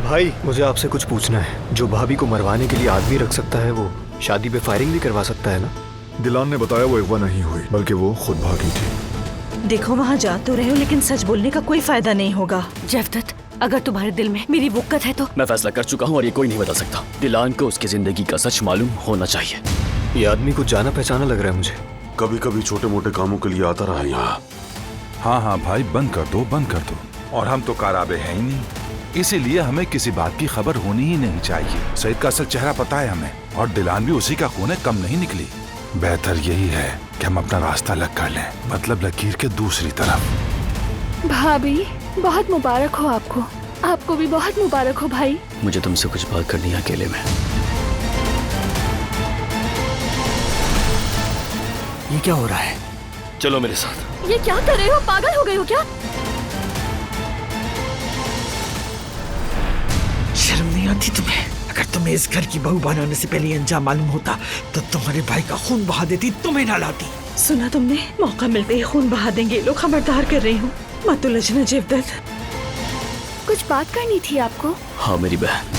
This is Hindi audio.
भाई मुझे आपसे कुछ पूछना है। जो भाभी को मरवाने के लिए आदमी रख सकता है, वो शादी पे फायरिंग भी करवा सकता है ना? दिलान ने बताया वो अगवा नहीं हुई, बल्कि वो खुद भागी थी। देखो वहाँ जा तो रहे हो, लेकिन सच बोलने का कोई फायदा नहीं होगा। जवदत, अगर तुम्हारे दिल में मेरी वुक्कत है तो मैं फैसला कर चुका हूँ और ये कोई नहीं बदल सकता। दिलान को उसकी जिंदगी का सच मालूम होना चाहिए। ये आदमी कुछ जाना पहचाना लग रहा है मुझे। कभी कभी छोटे मोटे कामों के लिए आता रहा यहाँ। हाँ हाँ भाई, बंद कर दो, बंद कर दो। और हम तो काराबे हैं ही नहीं, इसीलिए हमें किसी बात की खबर होनी ही नहीं चाहिए। सईद का असल चेहरा पता है हमें, और दिलान भी उसी का खून है, कम नहीं निकली। बेहतर यही है कि हम अपना रास्ता अलग कर लें, मतलब लकीर के दूसरी तरफ। भाभी बहुत मुबारक हो आपको, आपको भी बहुत मुबारक हो भाई। मुझे तुमसे कुछ बात करनी है अकेले में। ये क्या हो रहा है? चलो मेरे साथ। ये क्या कर रहे हो, पागल हो गए हो क्या? शर्म नहीं आती तुम्हें? अगर तुम्हें इस घर की बहू बनाने से पहले अंजाम मालूम होता तो तुम्हारे भाई का खून बहा देती, तुम्हें ना लाती। सुना तुमने? मौका मिलते ही खून बहा देंगे ये लोग। खबरदार कर रही हूँ, मत उलझना जवदत। कुछ बात करनी थी आपको। हाँ मेरी बहन,